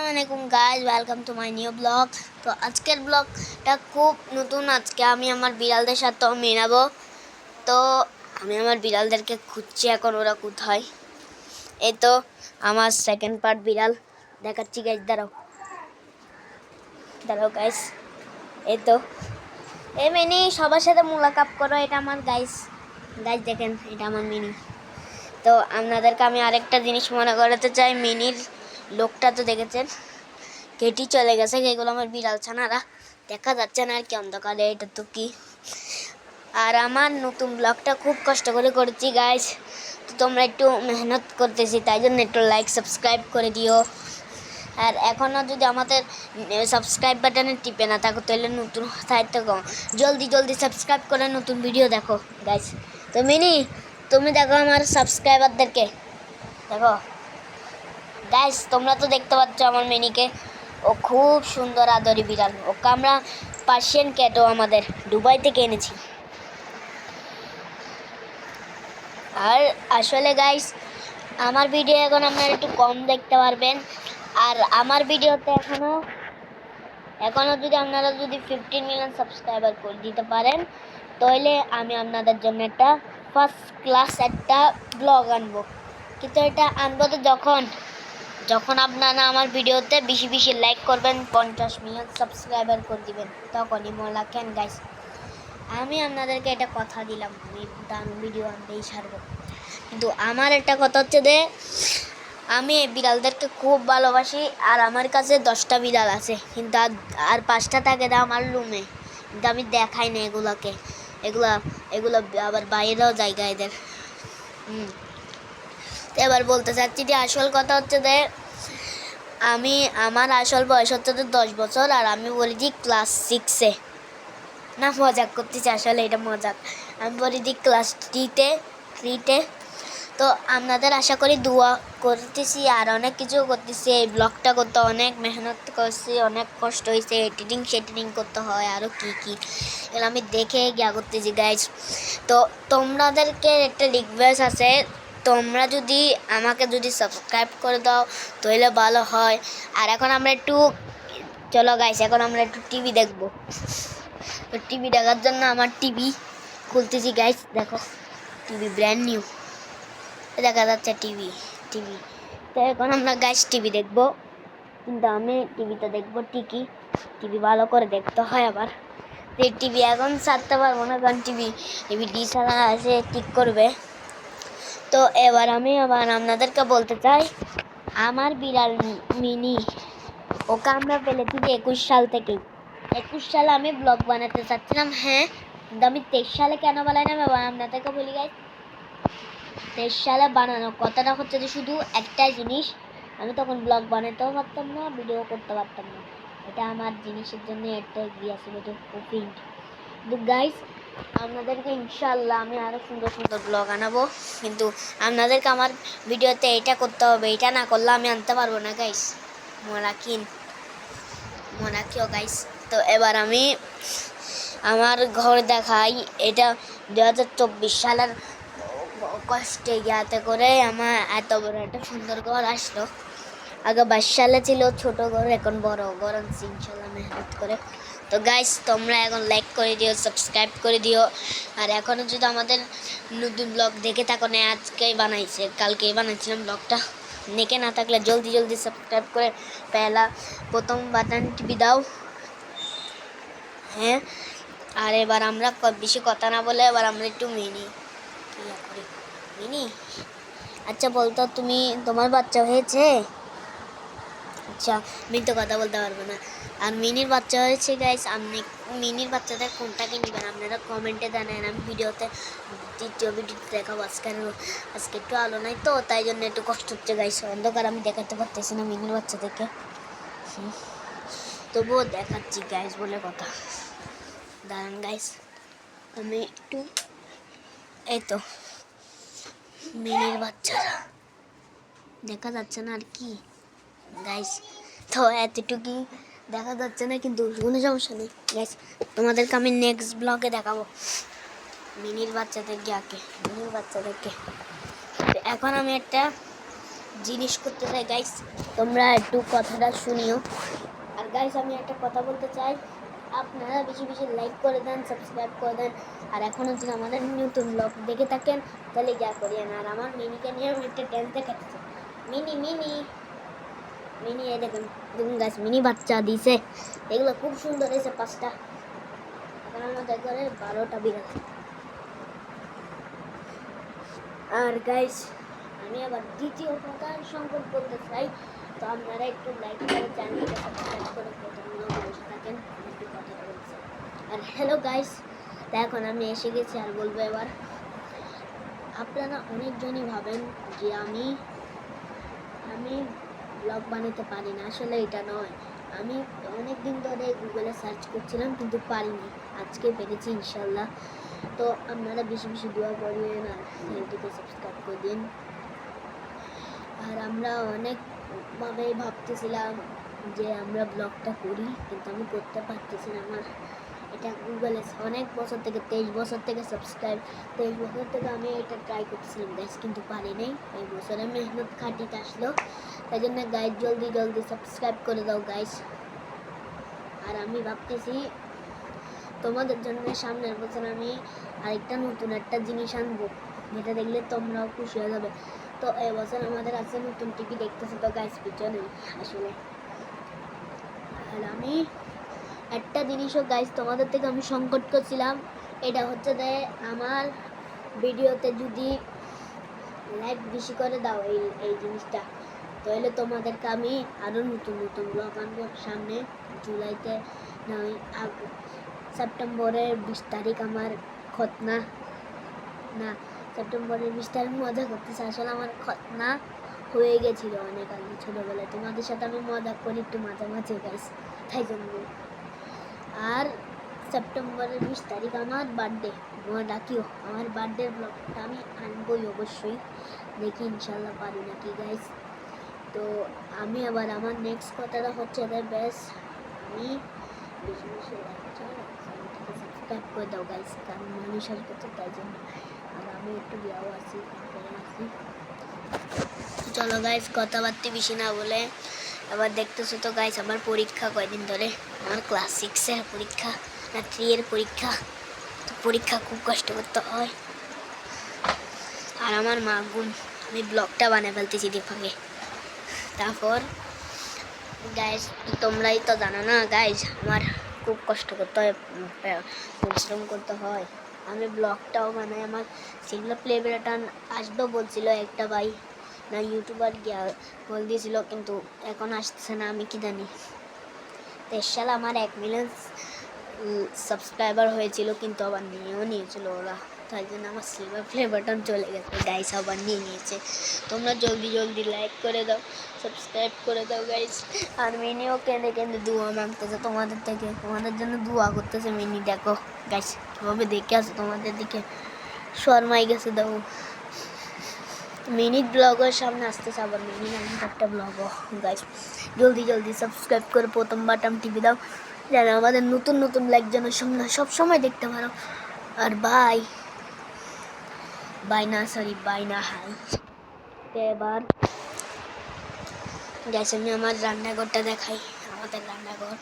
আসসালামু guys, welcome to my new blog. তো আজকের ব্লগটা খুব নতুন। আজকে আমি আমার বিড়ালদের সাথে মেলাবো। তো আমি আমার বিড়ালদেরকে খুঁজছি, এখন ওরা কোথায়। এই তো আমার সেকেন্ড পার্ট বিড়াল দেখাচ্ছি গাইজ। দাঁড়াও দাঁড়াও গাইজ, এই তো এই মিনি, সবার সাথে মোলাকাপ করো। এটা আমার গাইজ গাইজ দেখেন, এটা আমার মিনি। তো আপনাদেরকে আমি আরেকটা জিনিস মনে করাতে চাই। মিনির লোকটা তো দেখেছেন, কেটে চলে গেছে। এগুলো আমার বিড়াল ছানারা, দেখা যাচ্ছে না আর কি অন্ধকারে। এটা তো কি। আর আমার নতুন ব্লগটা খুব কষ্ট করে করেছি গাইস। তো তোমরা একটু মেহনত করতেছি, তাই জন্য একটু লাইক সাবস্ক্রাইব করে দিও। আর এখনও যদি আমাদের সাবস্ক্রাইব বাটনে টিপে না থাকো, তাহলে নতুন সাইটটা জলদি জলদি সাবস্ক্রাইব করে নতুন ভিডিও দেখো গাইস। তো মিনি, তুমি দেখো আমার সাবস্ক্রাইবারদেরকে দেখো গাইস। তোমরা তো দেখতে পাচ্ছ আমার মিনিকে, ও খুব সুন্দর আদরি বিড়াল। ওকে আমরা পার্সিয়ান ক্যাটও আমাদের দুবাই থেকে এনেছি। আর আসলে গাইস, আমার ভিডিও এখন আপনারা একটু কম দেখতে পারবেন। আর আমার ভিডিওতে এখনও যদি আপনারা 15 মিলিয়ন সাবস্ক্রাইবার করে দিতে পারেন, তাহলে আমি আপনাদের জন্য একটা ফার্স্ট ক্লাস একটা ব্লগ আনবো। কিন্তু এটা আনবো তো যখন আপনারা আমার ভিডিওতে বেশি বেশি লাইক করবেন, 50 মিলিয়ন সাবস্ক্রাইবার করে দিবেন, তখনই মোলা কেন গাইস। আমি আপনাদেরকে এটা কথা দিলাম, আমি দারুণ ভিডিও আনতেই ছাড়বো। কিন্তু আমার একটা কথা হচ্ছে যে, আমি এই বিড়ালদেরকে খুব ভালোবাসি। আর আমার কাছে 10টা বিড়াল আছে, কিন্তু আর 5টা থাকে না আমার রুমে, কিন্তু আমি দেখাই না এগুলো এগুলো আবার বাইরেও জায়গা এদের। এবার বলতে চাচ্ছি যে, আসল কথা হচ্ছে যে, আমার আসল বয়স হচ্ছে 10 বছর, আর আমি বলি যে ক্লাস 6-এ। না, মজাক করতেছি, আসলে এটা মজাক। আমি বলি যে ক্লাস 3-তে। তো আপনাদের আশা করি দোয়া করতেছি, আর অনেক কিছু করতেছি। এই ব্লগটা করতে অনেক মেহনত করছি, অনেক কষ্ট হয়েছে। এডিটিং করতে হয়, আরও কি এগুলো আমি দেখে গিয়া করতেছি গাইজ। তো তোমাদেরকে একটা রিকোয়েস্ট আছে, তোমরা যদি আমাকে সাবস্ক্রাইব করে দাও তাহলে ভালো হয়। আর এখন আমরা চলো গাইস, এখন আমরা একটু টিভি দেখবো। তো টিভি দেখার জন্য আমার টিভি খুলতেছি গাইস। দেখো, টিভি ব্র্যান্ড নিউ দেখা যাচ্ছে। টিভি তো এখন আমরা গাইস টিভি দেখবো, কিন্তু আমি টিভিতে দেখবো ঠিকই। টিভি ভালো করে দেখতে হয় আবার। এই টিভি এখন ছাড়তে পারবো না, কারণ টিভি ডিসআলা আছে, ঠিক করবে। তো এবার আমি আপনাদেরকে বলতে চাই, আমার বিড়াল মিনি, ওকে আমরা ফেলেছি 21 সাল থেকেই। 21 সালে আমি ব্লগ বানাতে চাচ্ছিলাম, হ্যাঁ, কিন্তু আমি 23 সালে কেন বানাই না আপনাদেরকে বলি গাইস। 23 সালে বানানো কথাটা হচ্ছে যে, শুধু একটাই জিনিস, আমি তখন ব্লগ বানাতেও পারতাম না, ভিডিও করতে পারতাম না। এটা আমার জিনিসের জন্য একটা গিয়েছিল যে প্রিন্ট। কিন্তু গাইস, আপনাদেরকে ইনশাআল্লাহ আমি আরও সুন্দর সুন্দর ব্লগ আনাবো। কিন্তু আপনাদেরকে আমার ভিডিওতে এটা করতে হবে, এটা না করলে আমি আনতে পারবো না গাইস। মনে রাখিও গাইস। তো এবার আমি আমার ঘর দেখাই। এটা 2024 সালের কষ্টে ইয়াতে করে আমার এত বড় একটা সুন্দর ঘর আসলো। আগে 22 সালে ছিল ছোট ঘর, এখন বড় ঘর আনছি ইনশাল্লাহ মেহনত করে। তো গাইস, তোমরা এখন লাইক করে দিও, সাবস্ক্রাইব করে দিও। আর এখনও যদি আমাদের নতুন ব্লগ দেখে থাকো, না আজকেই বানাইছে, কালকেই বানাইছিলাম ব্লগটা, দেখে না থাকলে জলদি জলদি সাবস্ক্রাইব করে প্রথম বাটন টিপি দাও, হ্যাঁ। আর এবার আমরা বেশি কথা না বলে এবার আমরা একটু মিনি। আচ্ছা বলতো, তোমার বাচ্চা হয়েছে? আচ্ছা, আমি তো কথা বলতে পারবো না। আর মিনির বাচ্চা হয়েছে গাইস। আপনি মিনির বাচ্চাদের কোনটাকে নেবেন আপনারা কমেন্টে জানান। আমি দ্বিতীয় ভিডিওতে দেখাবো। আজকে একটু আলো নাই, তো তাই জন্য একটু কষ্ট হচ্ছে গাইস। অন্ধকার আমি দেখাতে পারতেছি না মিনির বাচ্চাদেরকে, তবুও দেখাচ্ছি গাইস বলে কথা। দাঁড়ান গাইস, আমি একটু, এই তো মিনির বাচ্চারা দেখা যাচ্ছে না আর কি গাইস। তো এতটুকুই দেখা যাচ্ছে না, কিন্তু কোনো সমস্যা নেই গাইস। তোমাদেরকে আমি নেক্সট ব্লগে দেখাবো মিনির বাচ্চাদেরকে। এখন আমি একটা জিনিস করতে চাই গাইস, তোমরা একটু কথাটা শুনিও। আর গাইস আমি একটা কথা বলতে চাই, আপনারা বেশি বেশি লাইক করে দেন, সাবস্ক্রাইব করে দেন। আর এখনও যদি আমাদের নতুন ব্লগ দেখে থাকেন তাহলে যা করিয়েন। আর আমার মিনিকে নিয়ে আমি একটা টেন্সে কাটছে। মিনি মিনি মিনি এই দেখুন দেখুন গাছ, মিনি বাচ্চা দিছে, এগুলো খুব সুন্দর হয়েছে 5টা। এখন আমাদের ঘরে 12টা বিড়াল। আর গাইস আমি আবার দ্বিতীয় কথা সংকল্প করতে চাই, তো আপনারা একটু লাইক করে চ্যানেলটা সাবস্ক্রাইব করে প্রথমগুলো বসে থাকেন, একটু কথা বলছে। আর হ্যালো গাইস, তা এখন আমি এসে গেছি আর বলবো এবার। আপনারা অনেকজনই ভাবেন যে আমি ব্লগ বানাতে পারি না, আসলে এটা নয়। আমি অনেক দিন ধরে গুগলে সার্চ করছিলাম কিন্তু পারিনি, আজকে পেরেছি ইনশাল্লাহ। তো আপনারা বেশি বেশি দোয়া করিয়েন আর চ্যানেলটিকে সাবস্ক্রাইব করে দিন। আর আমরা অনেকভাবে ভাবতেছিলাম যে আমরা ব্লগটা করি, কিন্তু আমি করতে পারতেছি না। আমার এটা গুগলে অনেক বছর থেকে 23 বছর থেকে সাবস্ক্রাইব, 23 বছর থেকে আমি এটা ট্রাই করতেছিলাম গাইস, কিন্তু পারি নাই। এই বছরে মেহনত খাটিতে আসলো, তাই জন্য গাইস জলদি জলদি সাবস্ক্রাইব করে দাও গাইস। আর আমি ভাবতেছি তোমাদের জন্য সামনের বছর আমি আরেকটা নতুন একটা জিনিস আনবো, যেটা দেখলে তোমরাও খুশি হয়ে যাবে। তো এবছর আমাদের আছে নতুন টিভি, দেখতেছে তো গাইস পিছনে আসলে। আর আমি একটা জিনিসও গাইস তোমাদের থেকে আমি সংকট করছিলাম, এটা হচ্ছে যে আমার ভিডিওতে যদি লাইক বেশি করে দাও এই জিনিসটা, তাহলে তোমাদেরকে আমি আরও নতুন নতুন ব্লগ আনবো সামনে। জুলাইতে না সেপ্টেম্বরের 20 তারিখ আমার খতনা, না সেপ্টেম্বরের 20 তারিখ মজা করতেছে। আসলে আমার খতনা হয়ে গেছিলো অনেক আগে ছোটোবেলায়, তোমাদের সাথে আমি মজা করি একটু মাঝামাঝি গাইস, তাই জন্য। আর সেপ্টেম্বরের 20 তারিখ আমার বার্থডে, মনে ডাকিও, আমার বার্থডের ব্লগটা আমি আনবই অবশ্যই, দেখি ইনশাল্লাহ পারি নাকি গাইস। তো আমি আবার আমার নেক্সট কথাটা হচ্ছে বেশ, আমি বেশি বেশি সাবস্ক্রাইব করে দাও গাইস, কারণ মানুষ আসবে তো তাই জন্য। আর আমি একটু বিয়াও আছি, চলো গাইস কথাবার্তা বেশি না বলে আবার দেখতেছো তো গাইস আমার পরীক্ষা কয়দিন ধরে, আমার ক্লাস 6-এর পরীক্ষা না 3-এর পরীক্ষা। তো পরীক্ষা খুব কষ্ট করতে হয়। আর আমার মা গুণ আমি ব্লগটা বানিয়ে ফেলতেছি দীপাকে। তারপর গাইস তোমরাই তো জানো না গাইস, আমার খুব কষ্ট করতে হয়, পরিশ্রম করতে হয়। আমি ব্লগটাও বানাই, আমার সেগুলো প্লে বাটন আসবে বলছিল একটা ভাই না ইউটিউবার গিয়া বল দিয়েছিল, কিন্তু এখন আসতেছে না, আমি কি জানি। 23 সালে আমার 1 মিলিয়ন সাবস্ক্রাইবার হয়েছিল, কিন্তু আবার নিয়েও নিয়েছিল ওরা, তাই জন্য আমার সিলভার প্লে বাটন চলে গেছে গাইস, আবার নিয়ে নিয়েছে। তোমরা জলদি জলদি লাইক করে দাও, সাবস্ক্রাইব করে দাও গাইস। আর মিনিও কেঁদে কেঁদে দোয়া মাংতেছে তোমাদের থেকে, তোমাদের জন্য দোয়া করতেছে মিনি। দেখো গাইস কীভাবে দেখে আসো তোমাদের দিকে, শর্মাই গেছে। দেখো মিনিট ব্লগের সামনে আসতেছে আবার মিনি নামে একটা ব্লগও গাইস। জলদি জলদি সাবস্ক্রাইব করে প্রথম বাটন টিপে দাও, যেন আমাদের নতুন নতুন লাইক যেন সব সময় দেখতে পারো। আর বাই না সরি বাই না হাই। তো এবার গাইস আমি আমার রান্নাঘরটা দেখাই, আমাদের রান্নাঘর।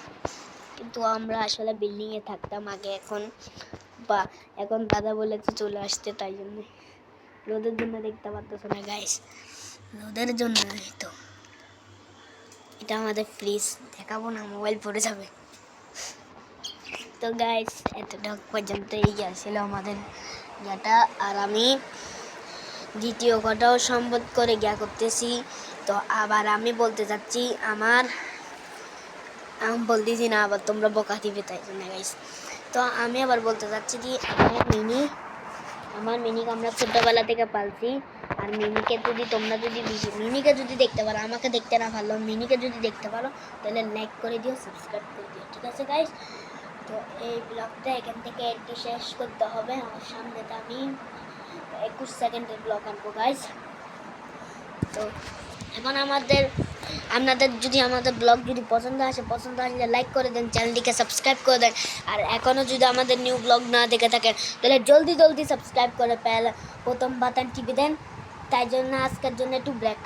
কিন্তু আমরা আসলে বিল্ডিংয়ে থাকতাম আগে, এখন দাদা বলেছে চলে আসতে, তাই জন্য রোদের জন্য দেখতে পারতেছো না গাইস, রোদের জন্য। তো এটা আমাদের ফ্রিজ, দেখাবো না মোবাইল পড়ে যাবে। তো গাইস এতটা পর্যন্ত এই ছিল আমাদের যেটা। আর আমি দ্বিতীয় কথাও সম্বোধ করে গিয়া করতেছি। তো আবার আমি বলতে চাচ্ছি আমি বলতেছি না, আবার তোমরা বকা দিবে, তাই জন্য গাইস। তো আমি আবার বলতে চাচ্ছি যে আমার মিনিকে আমরা ছোট্টবেলা থেকে পালছি। আর মিনিকে যদি তোমরা মিনিকে যদি দেখতে পারো, আমাকে দেখতে না পারলো, মিনিকে যদি দেখতে পারো তাহলে লাইক করে দিও, সাবস্ক্রাইব করে দিও, ঠিক আছে গাইস। তো এই ব্লগটা এখান থেকে একটু শেষ করতে হবে, আমার সামনেতে আমি 21 সেকেন্ডের ব্লগ আনবো গাইস। তো এখন আপনাদের যদি আমাদের ব্লগ যদি পছন্দ আসলে লাইক করে দেন, চ্যানেলটিকে সাবস্ক্রাইব করে দেন। আর এখনও যদি আমাদের নিউ ব্লগ না দেখে থাকেন তাহলে জলদি জলদি সাবস্ক্রাইব করে প্রথম বাটন টিপে দেন। তাই জন্য আজকের জন্য একটু ব্রেক।